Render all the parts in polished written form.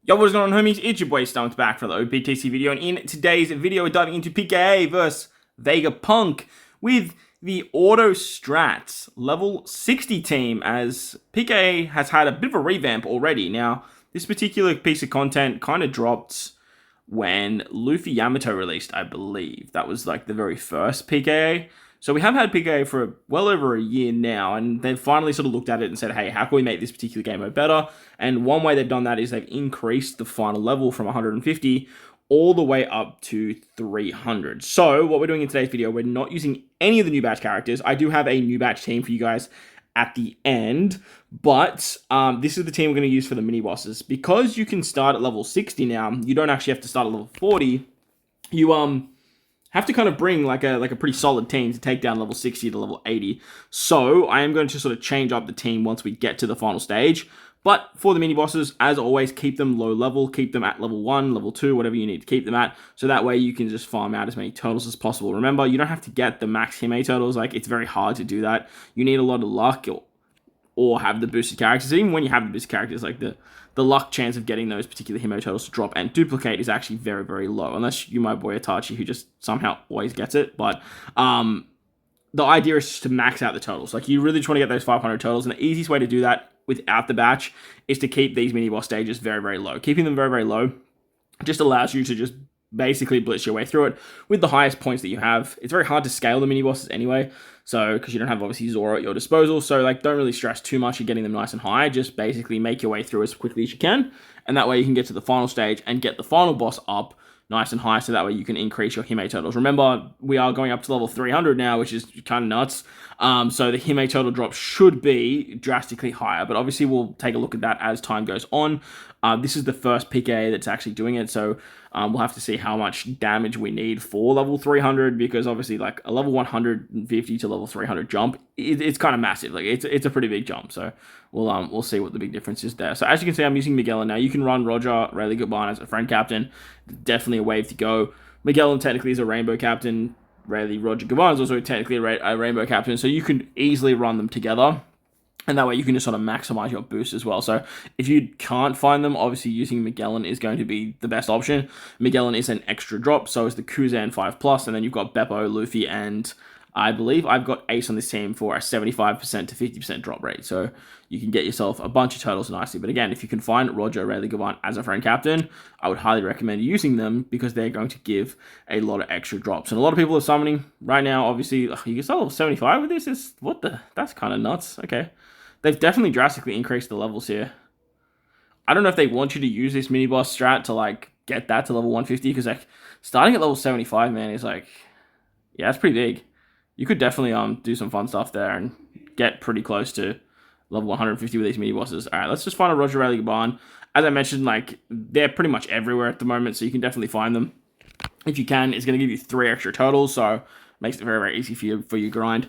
Yo, what is going on, homies? It's your boy Stumped back for the OPTC video, and in today's video, we're diving into PKA versus Vega Punk with the Auto Strats level 60 team, as PKA has had a bit of a revamp already. Now, this particular piece of content kind of dropped when Luffy Yamato released, I believe. That was like the very first PKA. So we have had PKA for well over a year now, and they've finally sort of looked at it and said, hey, how can we make this particular game mode better? And one way they've done that is they've increased the final level from 150 all the way up to 300. So what we're doing in today's video, we're not using any of the new batch characters. I do have a new batch team for you guys at the end, but this is the team we're going to use for the mini bosses. Because you can start at level 60 now, you don't actually have to start at level 40. You have to kind of bring like a pretty solid team to take down level 60 to level 80. So I am going to sort of change up the team once we get to the final stage. But for the mini bosses, as always, keep them low level, keep them at level 1, level 2, whatever you need to keep them at. So that way you can just farm out as many turtles as possible. Remember, you don't have to get the max Hime turtles. Like, it's very hard to do that. You need a lot of luck or have the boosted characters. Even when you have the boosted characters, like the luck chance of getting those particular Hime turtles to drop and duplicate is actually very, very low. Unless you my boy Itachi, who just somehow always gets it. But the idea is just to max out the turtles. Like, you really just want to get those 500 turtles. And the easiest way to do that without the batch is to keep these mini boss stages very, very low. Keeping them very, very low just allows you to just basically blitz your way through it with the highest points that you have. It's very hard to scale the mini bosses anyway, so because you don't have obviously Zoro at your disposal, so like don't really stress too much at getting them nice and high. Just basically make your way through as quickly as you can, and that way you can get to the final stage and get the final boss up nice and high, so that way you can increase your Hime turtles. Remember, we are going up to level 300 now, which is kind of nuts. So the Hime turtle drop should be drastically higher, but obviously we'll take a look at that as time goes on. This is the first PKA that's actually doing it, so we'll have to see how much damage we need for level 300, because obviously like a level 150 to level 300 jump, it's kind of massive. Like it's a pretty big jump, so we'll see what the big difference is there. So as you can see, I'm using Magellan now. You can run Roger Rayleigh Goodbye as a friend captain. Definitely a wave to go. Magellan technically is a rainbow captain. Rayleigh Roger Goodbye is also technically a rainbow captain, so you can easily run them together. And that way you can just sort of maximize your boost as well. So if you can't find them, obviously using Magellan is going to be the best option. Magellan is an extra drop, so is the Kuzan 5+, and then you've got Beppo, Luffy, and I believe I've got Ace on this team for a 75% to 50% drop rate. So you can get yourself a bunch of turtles nicely. But again, if you can find Roger Rayleigh Goodbye as a friend captain, I would highly recommend using them, because they're going to give a lot of extra drops. And a lot of people are summoning right now. Obviously, you can sell level 75 with this. That's kind of nuts. Okay. They've definitely drastically increased the levels here. I don't know if they want you to use this mini boss strat to like get that to level 150, because like starting at level 75, man, is like, yeah, it's pretty big. You could definitely do some fun stuff there and get pretty close to level 150 with these mini bosses. All right, let's just find a Roger Rayleigh Goodbye. As I mentioned, like they're pretty much everywhere at the moment, so you can definitely find them. If you can, it's going to give you 3 extra turtles, so makes it very, very easy for your grind.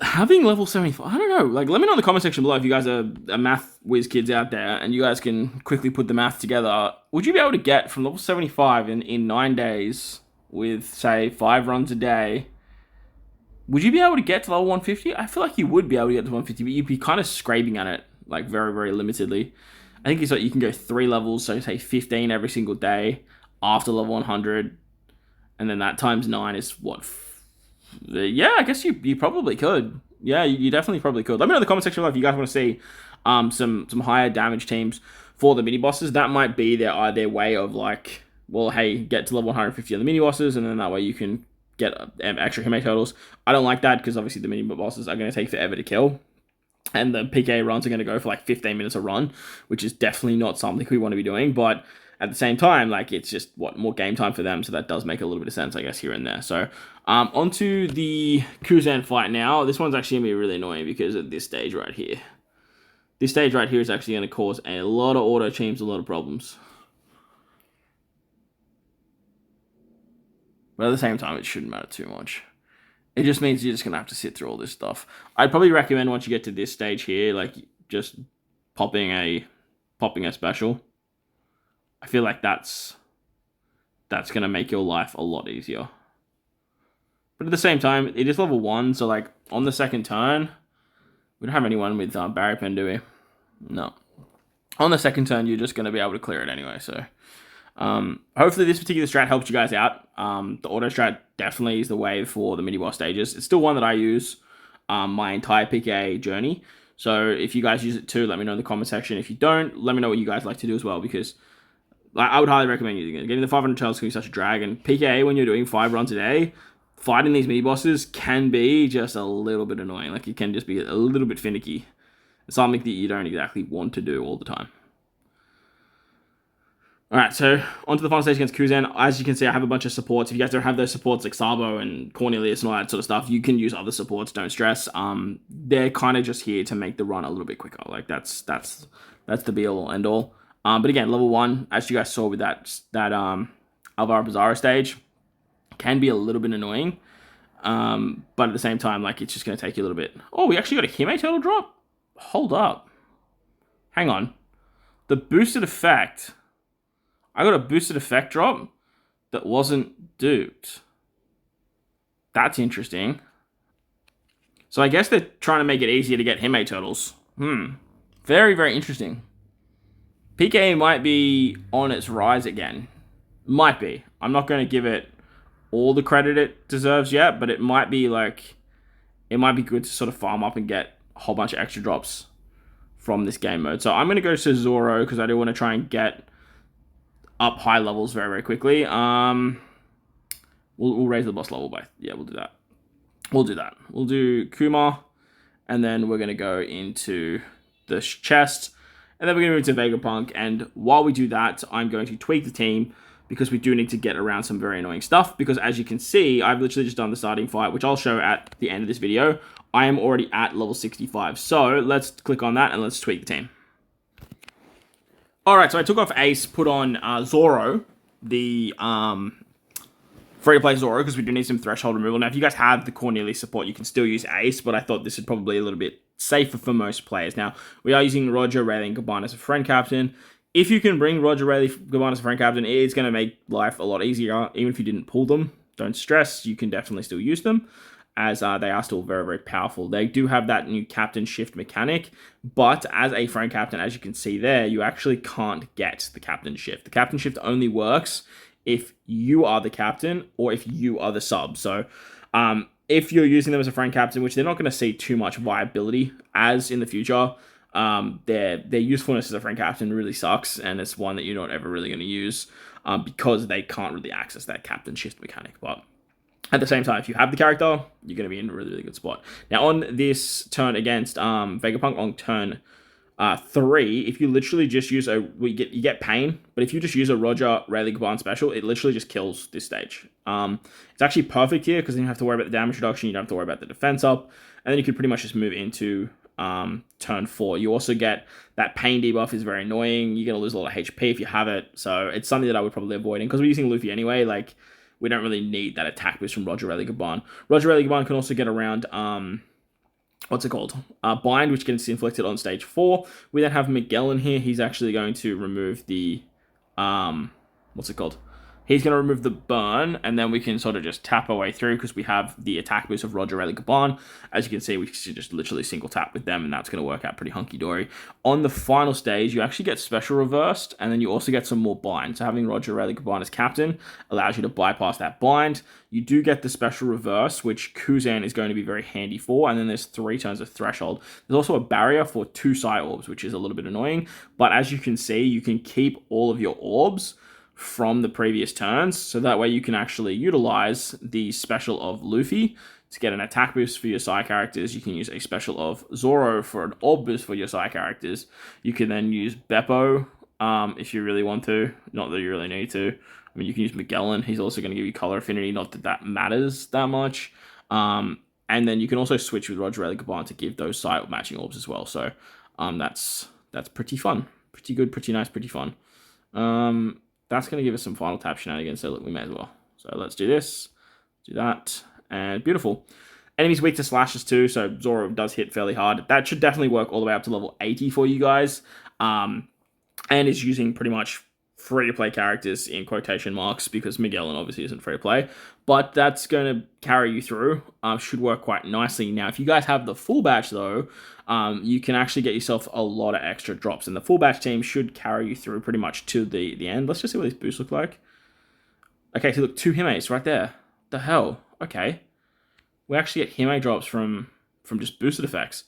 Having level 75, I don't know. Like, let me know in the comment section below if you guys are math whiz kids out there and you guys can quickly put the math together. Would you be able to get from level 75 in 9 days with, say, 5 runs a day? Would you be able to get to level 150? I feel like you would be able to get to 150, but you'd be kind of scraping at it, like, very, very limitedly. I think it's like you can go 3 levels, so say 15 every single day after level 100. And then that times 9 is, what, yeah, I guess you probably could. Yeah, you definitely probably could. Let me know in the comment section below if you guys want to see some higher damage teams for the mini bosses. That might be their way of like, well, hey, get to level 150 on the mini bosses, and then that way you can get extra Hime turtles. I don't like that, because obviously the mini bosses are going to take forever to kill, and the PKA runs are going to go for like 15 minutes a run, which is definitely not something we want to be doing. But at the same time, like, it's just, more game time for them, so that does make a little bit of sense, I guess, here and there. So, onto the Kuzan fight now. This one's actually going to be really annoying, because at this stage right here. This stage right here is actually going to cause a lot of auto teams, a lot of problems. But at the same time, it shouldn't matter too much. It just means you're just going to have to sit through all this stuff. I'd probably recommend once you get to this stage here, like, just popping a special. I feel like that's going to make your life a lot easier. But at the same time, it is level 1, so like on the second turn, we don't have anyone with Barry Pen, do we? No. on the second turn, you're just going to be able to clear it anyway. So hopefully this particular strat helps you guys out. The auto strat definitely is the way for the mini boss stages. It's still one that I use my entire PKA journey. So if you guys use it too, let me know in the comment section. If you don't, let me know what you guys like to do as well, because I would highly recommend using it. Getting the 500 turtles can be such a drag, and PKA, when you're doing 5 runs a day, fighting these mini bosses can be just a little bit annoying. Like, it can just be a little bit finicky. It's something that you don't exactly want to do all the time. Alright, so on to the final stage against Kuzan. As you can see, I have a bunch of supports. If you guys don't have those supports like Sabo and Cornelius and all that sort of stuff, you can use other supports, don't stress. They're kind of just here to make the run a little bit quicker. Like, that's the be-all, end-all. But again, level 1, as you guys saw with that Alvaro Bizarro stage, can be a little bit annoying. But at the same time, like, it's just going to take you a little bit. Oh, we actually got a Hime turtle drop? Hold up. Hang on. The boosted effect... I got a boosted effect drop that wasn't duped. That's interesting. So I guess they're trying to make it easier to get Hime turtles. Very, very interesting. PKA might be on its rise again. Might be. I'm not going to give it all the credit it deserves yet, but it might be like... It might be good to sort of farm up and get a whole bunch of extra drops from this game mode. So I'm going to go to Zoro because I do want to try and get up high levels very, very quickly. We'll raise the boss level by... Yeah, we'll do that. We'll do that. We'll do Kuma, and then we're going to go into the chest, and then we're going to move to Vegapunk, and while we do that, I'm going to tweak the team, because we do need to get around some very annoying stuff, because as you can see, I've literally just done the starting fight, which I'll show at the end of this video. I am already at level 65, so let's click on that, and let's tweak the team. Alright, so I took off Ace, put on Zoro, the free-to-play Zoro, because we do need some threshold removal. Now, if you guys have the Cornelius support, you can still use Ace, but I thought this is probably a little bit safer for most players. Now, we are using Roger, Rayleigh, and Gaban as a friend captain. If you can bring Roger, Rayleigh, Gaban as a friend captain, it is going to make life a lot easier. Even if you didn't pull them, don't stress, you can definitely still use them, as they are still very, very powerful. They do have that new captain shift mechanic, but as a friend captain, as you can see there, you actually can't get the captain shift. The captain shift only works if you are the captain or if you are the sub. So if you're using them as a friend captain, which they're not going to see too much viability as in the future, their usefulness as a friend captain really sucks, and it's one that you're not ever really going to use because they can't really access that captain shift mechanic. But at the same time, if you have the character, you're going to be in a really, really good spot. Now, on this turn against Vegapunk, on turn 3, if you literally just use you get pain, but if you just use a Roger, Rayleigh, Gaban special, it literally just kills this stage. It's actually perfect here, because then you don't have to worry about the damage reduction, you don't have to worry about the defense up, and then you can pretty much just move into turn 4. You also get that pain debuff is very annoying. You're going to lose a lot of HP if you have it, so it's something that I would probably avoid. And because we're using Luffy anyway, like, we don't really need that attack boost from Roger, Rayleigh, Gaban. Roger, Rayleigh, Gaban can also get around, what's it called? Bind, which gets inflicted on stage 4. We then have Miguel in here. He's actually going to remove the, what's it called? He's going to remove the burn, and then we can sort of just tap our way through, because we have the attack boost of Roger, Rayleigh, Gaban. As you can see, we can just literally single tap with them, and that's going to work out pretty hunky-dory. On the final stage, you actually get special reversed, and then you also get some more bind. So having Roger, Rayleigh, Gaban as captain allows you to bypass that bind. You do get the special reverse, which Kuzan is going to be very handy for, and then there's 3 turns of threshold. There's also a barrier for 2 Psy orbs, which is a little bit annoying, but as you can see, you can keep all of your orbs from the previous turns, so that way you can actually utilize the special of Luffy to get an attack boost for your Psy characters. You can use a special of Zoro for an orb boost for your Psy characters. You can then use Beppo if you really want to, not that you really need to. I mean, you can use Magellan. He's also going to give you color affinity, not that that matters that much. And then you can also switch with Roger, Rayleigh, Gaban to give those Psy matching orbs as well. So that's pretty fun, pretty good, pretty nice, pretty fun. That's going to give us some final tap shenanigans, so look, we may as well. So let's do this, do that, and beautiful. Enemies weak to slashes too, so Zoro does hit fairly hard. That should definitely work all the way up to level 80 for you guys, and is using pretty much free-to-play characters in quotation marks, because Magellan obviously isn't free-to-play, but that's going to carry you through. Should work quite nicely. Now, if you guys have the full batch, though, you can actually get yourself a lot of extra drops, and the full batch team should carry you through pretty much to the end. Let's just see what these boosts look like. Okay, so look, 2 Himeis right there. The hell? Okay. We actually get Hime drops from just boosted effects.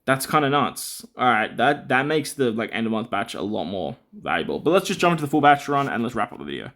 That's kind of nuts. All right, that makes the like end of month batch a lot more valuable. But let's just jump into the full batch run and let's wrap up the video.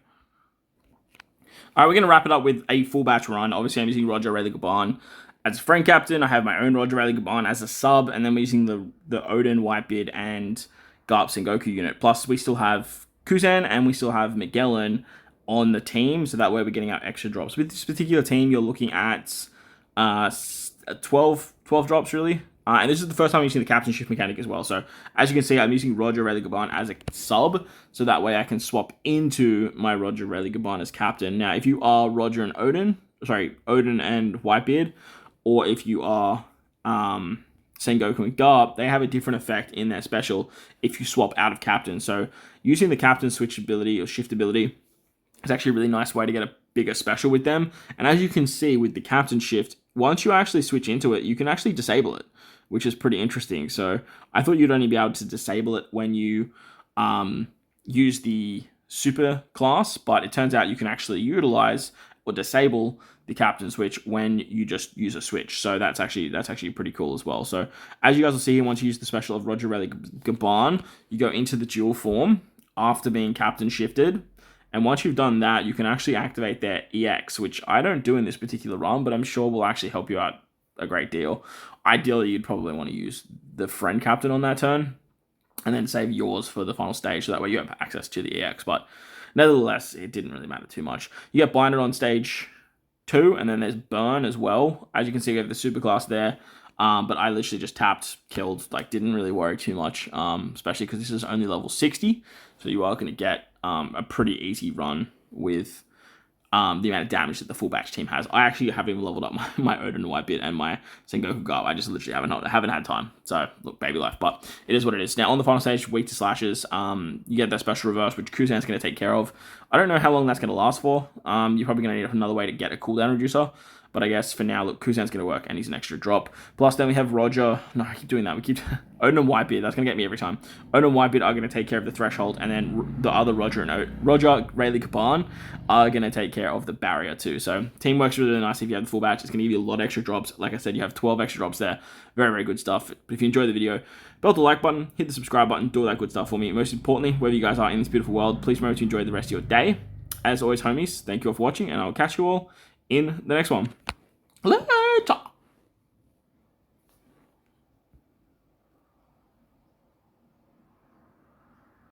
All right, we're gonna wrap it up with a full batch run. Obviously, I'm using Roger Rayleigh Gaban as a friend captain. I have my own Roger Rayleigh Gaban as a sub, and then we're using the Odin, Whitebeard, and Garp Sengoku unit. Plus, we still have Kuzan and we still have Magellan on the team, so that way we're getting our extra drops. With this particular team, you're looking at 12 drops really. And this is the first time I'm using the captain shift mechanic as well. So as you can see, I'm using Roger Rayleigh Gaban as a sub, so that way I can swap into my Roger Rayleigh Gaban as captain. Now, if you are Roger and Odin and Whitebeard, or if you are Sengoku and Garp, they have a different effect in their special if you swap out of captain. So using the captain switch ability or shift ability is actually a really nice way to get a bigger special with them. And as you can see with the captain shift, once you actually switch into it, you can actually disable it, which is pretty interesting. So I thought you'd only be able to disable it when you use the super class, but it turns out you can actually utilize or disable the captain switch when you just use a switch. So that's actually pretty cool as well. So as you guys will see here, once you use the special of Roger Rayleigh Gaban, you go into the dual form after being captain shifted. And once you've done that, you can actually activate their EX, which I don't do in this particular run, but I'm sure will actually help you out a great deal. Ideally, you'd probably want to use the friend captain on that turn, and then save yours for the final stage, so that way you have access to the EX. But nevertheless, it didn't really matter too much. You get blinded on stage 2, and then there's burn as well. As you can see, we have the superclass there. But I literally just tapped, killed, like didn't really worry too much, especially because this is only level 60. So you are going to get a pretty easy run with the amount of damage that the full batch team has. I actually haven't even leveled up my Odin Whitebeard and my Sengoku Garp. I just literally haven't had time. So, look, baby life. But it is what it is. Now, on the final stage, weak to slashes, you get that special reverse, which Kuzan's going to take care of. I don't know how long that's going to last for. You're probably going to need another way to get a cooldown reducer. But I guess for now, look, Kuzan's going to work, and he's an extra drop. Plus, then we have Roger. No, I keep doing that. We keep Odin and Whitebeard. That's going to get me every time. Odin and Whitebeard are going to take care of the threshold, and then the other Roger Rayleigh Gaban are going to take care of the barrier too. So team works really nice if you have the full batch. It's going to give you a lot of extra drops. Like I said, you have 12 extra drops there. Very, very good stuff. But if you enjoyed the video, belt the like button, hit the subscribe button, do all that good stuff for me. Most importantly, wherever you guys are in this beautiful world, please remember to enjoy the rest of your day. As always, homies, thank you all for watching, and I'll catch you all in the next one.